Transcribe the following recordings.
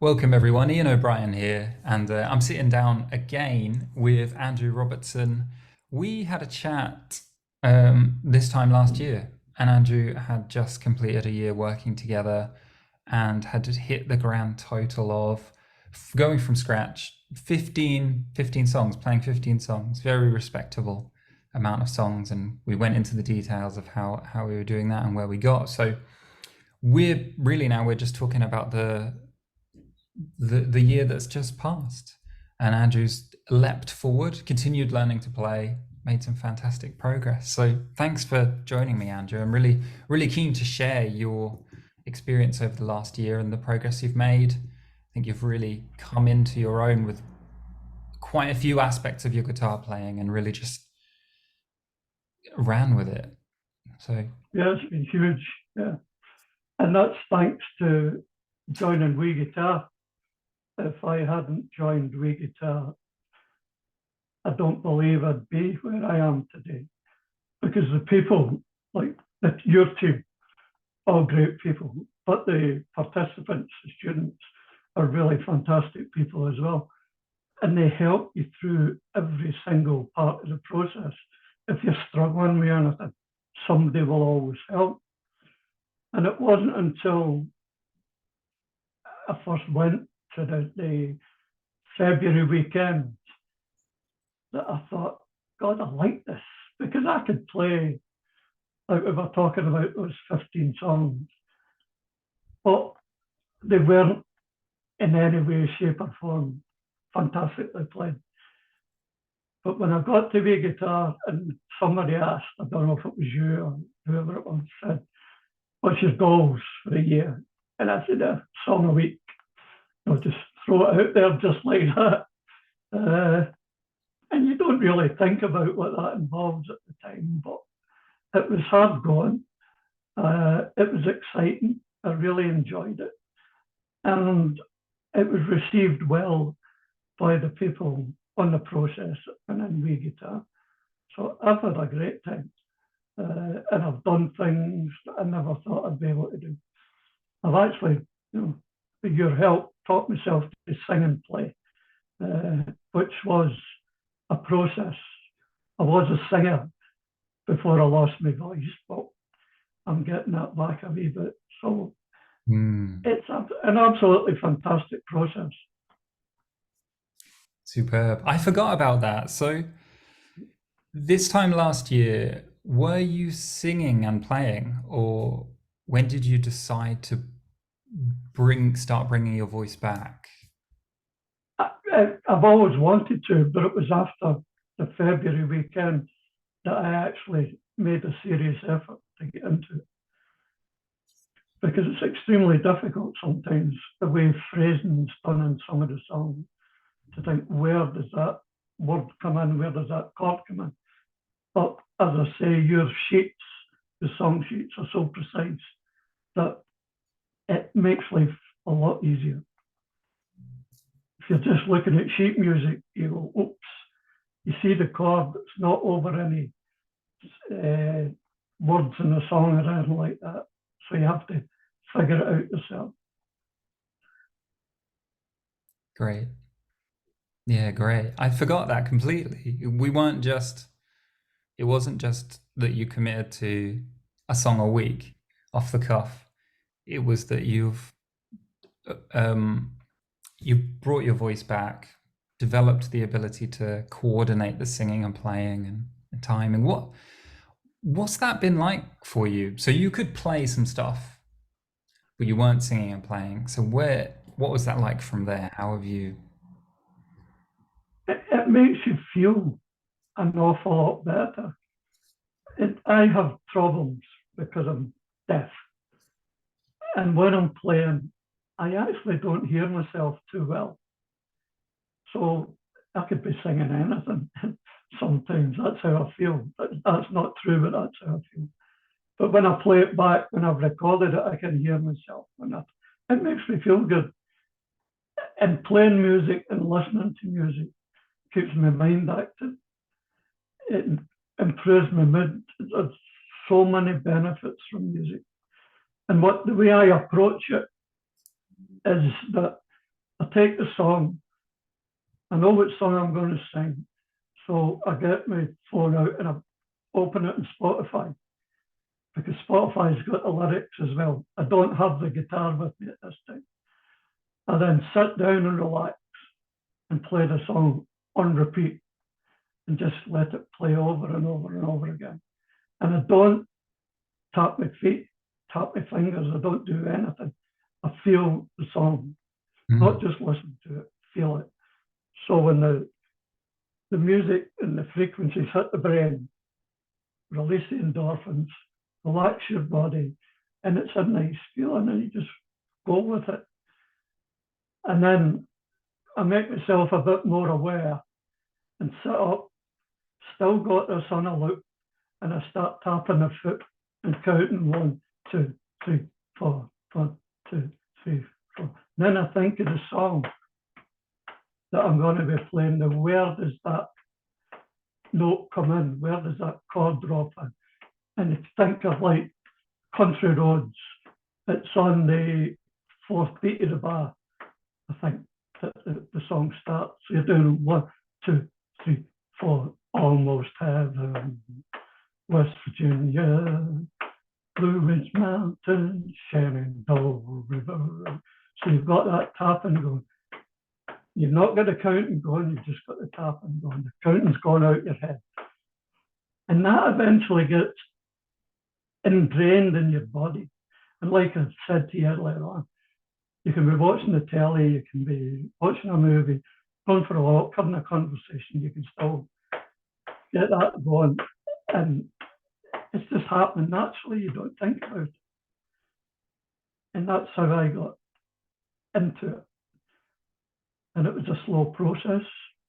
Welcome everyone, Ian O'Brien here, and I'm sitting down again with Andrew Robertson. We had a chat this time last year, and Andrew had just completed a year working together and had to hit the grand total of going from scratch, 15 songs, playing 15 songs, very respectable amount of songs, and we went into the details of how we were doing that and where we got. So we're just talking about the year that's just passed, and Andrew's leapt forward, continued learning to play, made some fantastic progress. So thanks for joining me, Andrew. I'm really keen to share your experience over the last year and the progress you've made. I think you've really come into your own with quite a few aspects of your guitar playing and really just ran with it. So Yeah, it's been huge. Yeah, and that's thanks to joining Wii Guitar. If I hadn't joined Wii Guitar, I don't believe I'd be where I am today, because the people, like your team, all great people, but the participants, the students, are really fantastic people as well. And they help you through every single part of the process. If you're struggling with anything, somebody will always help. And it wasn't until I first went to the February weekend that I thought, God, I like this, because I could play, like we were talking about those 15 songs, but they weren't in any way, shape, or form fantastically played. But when I got to the guitar and somebody asked, I don't know if it was you or whoever it was, said, what's your goals for the year? And I said, a song a week. Just throw it out there just like that. And you don't really think about what that involves at the time, but it was hard going. It was exciting. I really enjoyed it. And it was received well by the people on the process and in Wii Guitar. So I've had a great time. And I've done things that I never thought I'd be able to do. I've actually, with your help, taught myself to sing and play, which was a process. I was a singer before I lost my voice, but I'm getting that back a wee bit. So it's an absolutely fantastic process. superb. I forgot about that. So this time last year, were you singing and playing, or when did you decide to start bringing your voice back? I've always wanted to, but it was after the February weekend that I actually made a serious effort to get into it. Because it's extremely difficult sometimes, the way phrasing's done in some of the songs, to think, where does that word come in, where does that chord come in? But as I say, your sheets, the song sheets, are so precise that it makes life a lot easier. If you're just looking at sheet music, you go, oops, you see the chord, it's not over any words in the song or anything like that. So you have to figure it out yourself. Great. Yeah, great. I forgot that completely. It wasn't just that you committed to a song a week off the cuff. It was that you brought your voice back, developed the ability to coordinate the singing and playing and timing. What's that been like for you? So you could play some stuff, but you weren't singing and playing. So what was that like from there? How have you? It makes you feel an awful lot better. I have problems because I'm deaf. And when I'm playing, I actually don't hear myself too well. So I could be singing anything. Sometimes that's how I feel. That's not true, but that's how I feel. But when I play it back, when I've recorded it, I can hear myself. It makes me feel good. And playing music and listening to music keeps my mind active. It improves my mood. There's so many benefits from music. And the way I approach it is that take the song. I know what song I'm going to sing. So I get my phone out and I open it in Spotify, because Spotify's got the lyrics as well. I don't have the guitar with me at this time. I then sit down and relax and play the song on repeat and just let it play over and over and over again. And I don't tap my feet, tap my fingers, I don't do anything. I feel the song, not just listen to it, feel it. So when the music and the frequencies hit the brain, release the endorphins, relax your body, and it's a nice feeling, and you just go with it. And then I make myself a bit more aware and sit up, still got this on a loop, and I start tapping the foot and counting 1, 2, 3, 4, 1, 2, 3, 4. Then I think of the song that I'm going to be playing. Now, where does that note come in? Where does that chord drop in? And if you think of like Country Roads, it's on the 4th beat of the bar, I think, that the song starts. So you're doing 1, 2, 3, 4, almost heaven, West Virginia, Blue Ridge Mountains, Shenandoah River. So you've got that tapping going. You've not got the counting going, you've just got the tapping going. The counting's gone out your head. And that eventually gets ingrained in your body. And like I said to you earlier on, you can be watching the telly, you can be watching a movie, going for a walk, having a conversation, you can still get that going. And it's just happening naturally, you don't think about it. And that's how I got into it. And it was a slow process,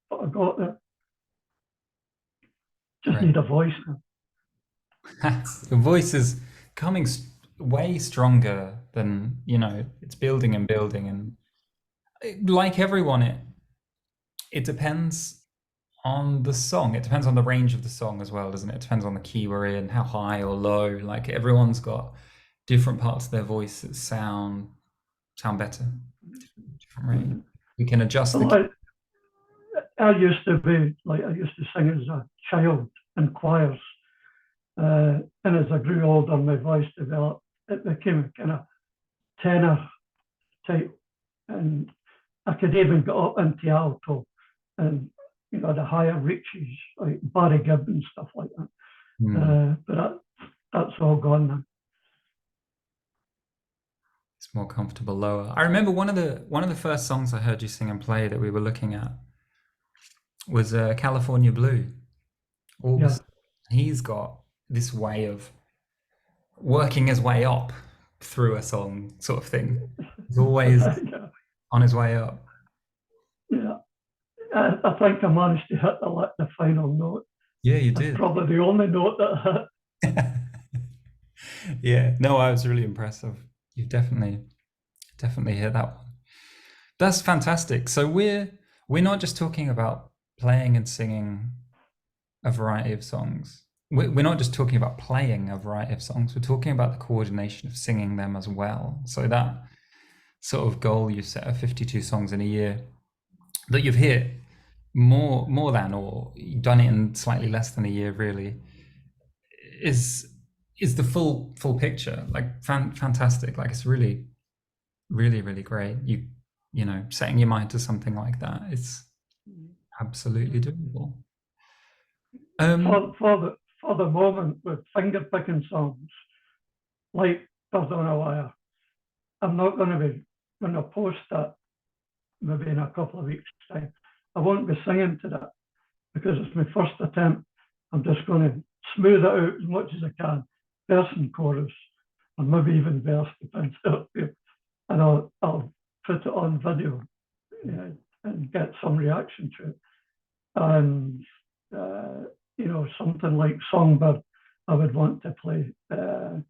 but I got there. Just need a voice now. Your voice is coming way stronger than, it's building and building. And like everyone, it depends on the song. It depends on the range of the song as well, doesn't it? It depends on the key we're in, how high or low. Like everyone's got different parts of their voice that sound better. Different range. We can adjust the I used to sing as a child in choirs. And as I grew older, my voice developed. It became a kind of tenor type. And I could even get up into alto and, the higher reaches, like Barry Gibb and stuff like that. But that's all gone now. It's more comfortable lower. I remember one of the first songs I heard you sing and play that we were looking at was California Blue. August. Yeah. He's got this way of working his way up through a song, sort of thing. He's always on his way up. Yeah, I think I managed to hit the final note. Yeah, you did. That's probably the only note that I hit. Yeah, no, I was really impressive. You definitely hit that one. That's fantastic. So we're not just talking about playing and singing a variety of songs. We're not just talking about playing a variety of songs. We're talking about the coordination of singing them as well. So that sort of goal you set of 52 songs in a year that you've hit more than, or you've done it in slightly less than a year, really, is the full picture. Like fantastic. Like it's really, really, really great. You know, setting your mind to something like that is absolutely doable. For the moment, with finger picking songs like Bird on a Wire, I'm not going to post that maybe in a couple of weeks' time. I won't be singing to that because it's my first attempt. I'm just going to smooth it out as much as I can, verse and chorus, and maybe even verse, depends. And I'll put it on video, and get some reaction to it. And something like Songbird, I would want to play. And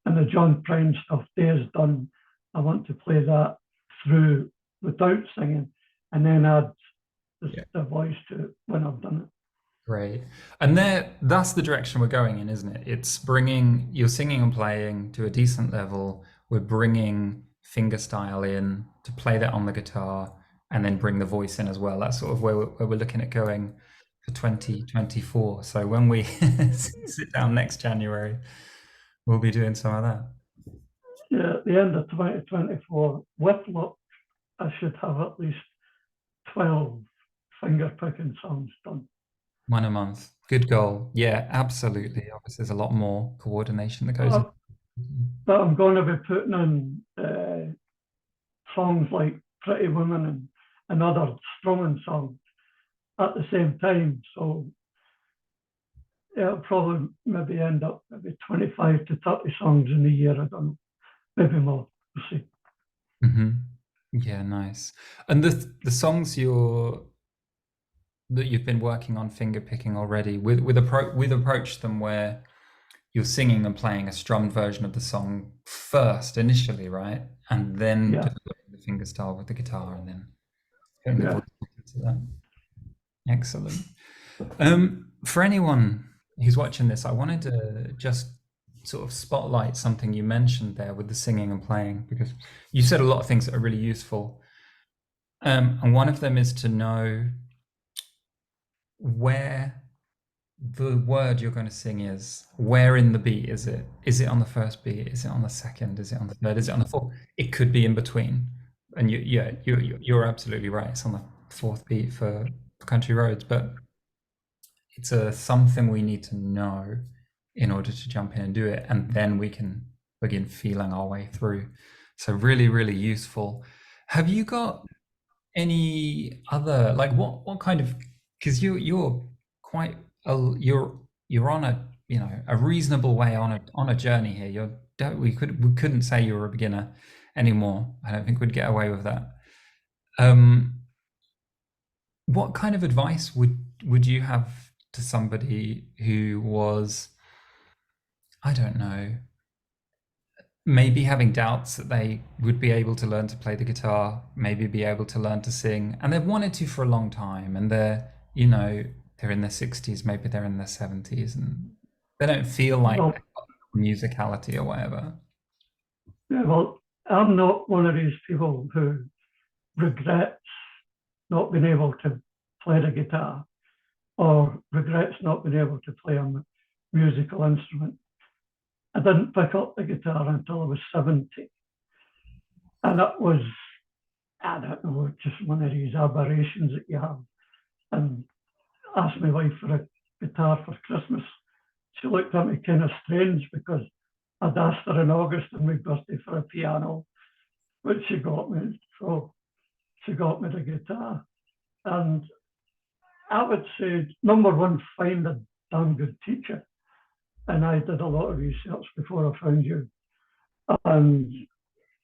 the John Prine stuff, Days Done, I want to play that through without singing, and then add the voice to it when I've done it. Great. And that's the direction we're going in, isn't it? It's bringing your singing and playing to a decent level. We're bringing fingerstyle in to play that on the guitar, and then bring the voice in as well. That's sort of where we're looking at going for 2024. So when we sit down next January, we'll be doing some of that. Yeah, at the end of 2024, with luck, I should have at least 12 finger picking songs done. One a month. Good goal. Yeah, absolutely. Obviously, there's a lot more coordination that goes in. But I'm going to be putting in songs like Pretty Woman and other strumming songs at the same time. So it'll probably maybe end up maybe 25 to 30 songs in a year. I don't know, maybe more. We'll see. Yeah, nice. And the songs that you've been working on finger picking already, we've approached them where you're singing and playing a strummed version of the song first initially, right? And then Yeah, developing the finger style with the guitar and then putting the yeah. voice into that. Excellent. For anyone who's watching this, I wanted to just sort of spotlight something you mentioned there with the singing and playing, because you said a lot of things that are really useful. And one of them is to know where the word you're going to sing is. Where in the beat is it? Is it on the first beat? Is it on the second? Is it on the third? Is it on the fourth? It could be in between. And you're absolutely right. It's on the fourth beat for Country Roads, but it's something we need to know in order to jump in and do it, and then we can begin feeling our way through. So really, really useful. Have you got any other, like, what kind of, because you're quite you're on a, you know, a reasonable way on a journey here. We couldn't say you were a beginner anymore. I don't think we'd get away with that. What kind of advice would you have to somebody who was, I don't know, maybe having doubts that they would be able to learn to play the guitar, maybe be able to learn to sing, and they've wanted to for a long time, and they're, you know, they're in their 60s, maybe they're in their 70s, and they don't feel like Well, musicality or whatever. yeah, well, I'm not one of these people who regrets not being able to play the guitar or regrets not being able to play a musical instrument. I didn't pick up the guitar until I was 70. And that was, I don't know, just one of these aberrations that you have. And asked my wife for a guitar for Christmas. She looked at me kind of strange because I'd asked her in August on my birthday for a piano, which she got me. So she got me the guitar. And I would say, number one, find a damn good teacher. And I did a lot of research before I found you. And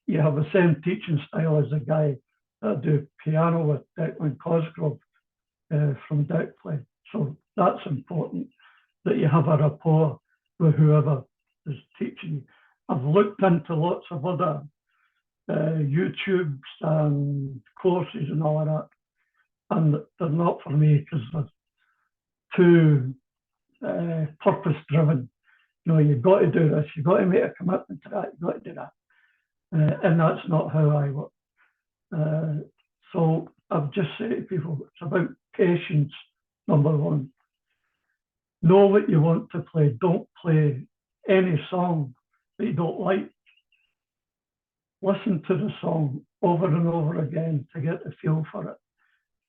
you have the same teaching style as the guy that I do piano with, Declan Cosgrove from Decplay. So that's important, that you have a rapport with whoever is teaching you. I've looked into lots of other YouTubes and courses and all of that, and they're not for me because they're too purpose driven. You know, you've got to do this, you've got to make a commitment to that, you've got to do that. And that's not how I work. So I've just said to people, it's about patience, number one. Know what you want to play. Don't play any song that you don't like. Listen to the song over and over again to get the feel for it.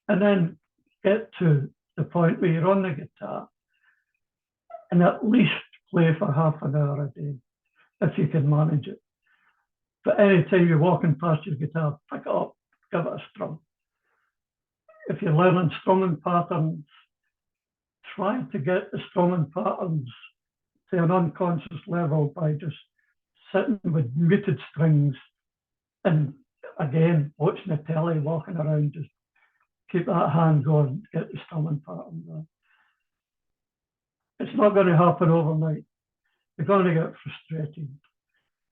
And then get to the point where you're on the guitar and at least play for half an hour a day, if you can manage it. But anytime you're walking past your guitar, pick it up, give it a strum. If you're learning strumming patterns, try to get the strumming patterns to an unconscious level by just sitting with muted strings and again watching the telly, walking around, just keep that hand going, get the strumming pattern going. It's not going to happen overnight. You're going to get frustrated.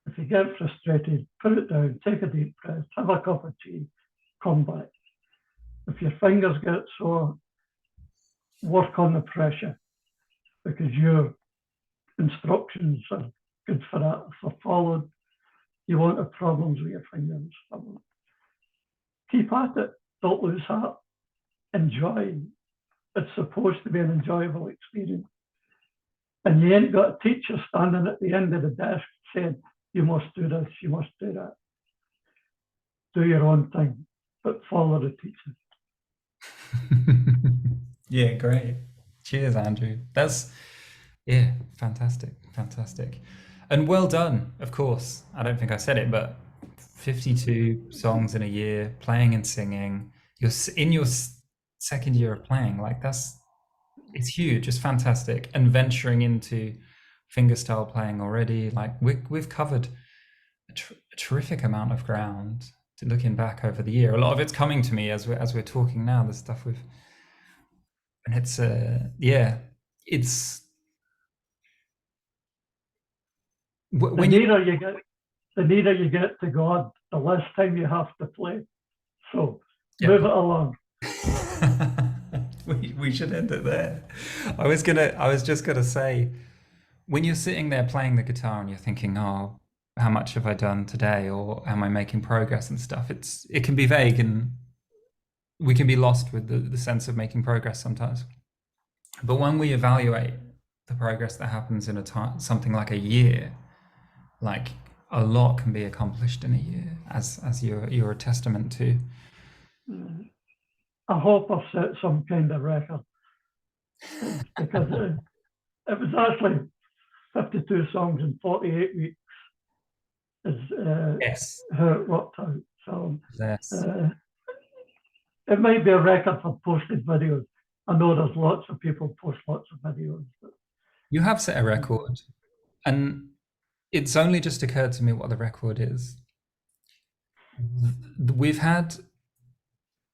If you get frustrated, put it down, take a deep breath, have a cup of tea, come back. If your fingers get sore, work on the pressure because your instructions are good for that. If they're followed, you won't have problems with your fingers. Keep at it. don't lose heart. Enjoy. It's supposed to be an enjoyable experience. And you ain't got a teacher standing at the end of the desk saying, you must do this, you must do that. Do your own thing, but follow the teacher. Yeah, great. Cheers, Andrew. That's yeah, fantastic, fantastic, and well done. Of course, I don't think I said it, but 52 songs in a year, playing and singing. You're in your second year of playing. Like that's it's huge. It's fantastic, and venturing into fingerstyle playing already. Like we've covered a terrific amount of ground. Looking back over the year, a lot of it's coming to me as we're talking now. The stuff we've and it's yeah, it's The when you nearer you get, the nearer you get to God, the less time you have to play. So yeah. move it along. We should end it there. I was just gonna say, when you're sitting there playing the guitar and you're thinking, oh, how much have I done today, or am I making progress and stuff? It can be vague, and we can be lost with the sense of making progress sometimes. But when we evaluate the progress that happens in a time, something like a year, like a lot can be accomplished in a year, as you're a testament to. I hope I've set some kind of record because it was actually 52 songs in 48 weeks is Yes. how it worked out. So Yes. it might be a record for posted videos. I know there's lots of people post lots of videos. But You have set a record, and it's only just occurred to me what the record is. We've had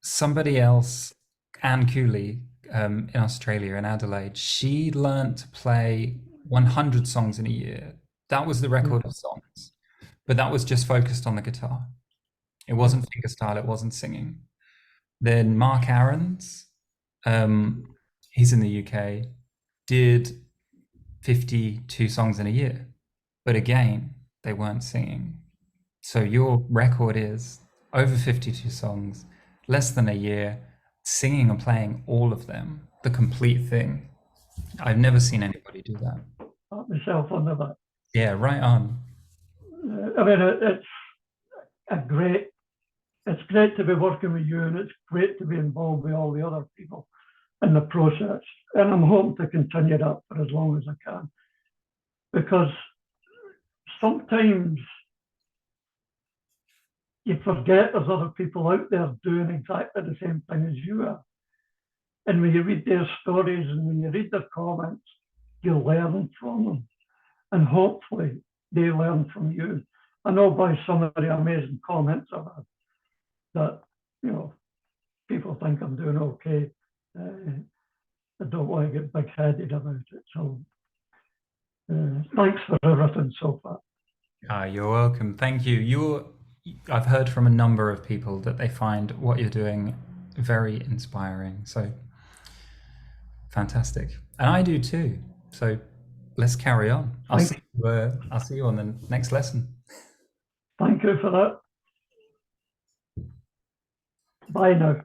somebody else, Anne Cooley, in Australia, in Adelaide. She learned to play 100 songs in a year. That was the record of songs, but that was just focused on the guitar. It wasn't fingerstyle, it wasn't singing. Then Mark Aarons, he's in the UK, did 52 songs in a year. But again, they weren't singing. So your record is over 52 songs, less than a year, singing and playing all of them, the complete thing. I've never seen anybody do that. pat myself on the back. Yeah, right on. I mean, it's great to be working with you, and it's great to be involved with all the other people in the process. And I'm hoping to continue that for as long as I can, because sometimes you forget there's other people out there doing exactly the same thing as you are. And when you read their stories and when you read their comments, you learn from them. And hopefully they learn from you. I know by some of the amazing comments I've had that, people think I'm doing okay. I don't want to get big-headed about it. So thanks for everything so far. You're welcome. Thank you. I've heard from a number of people that they find what you're doing very inspiring. So fantastic. And I do too. So let's carry on. I'll see you on the next lesson. Thank you for that. Bye now.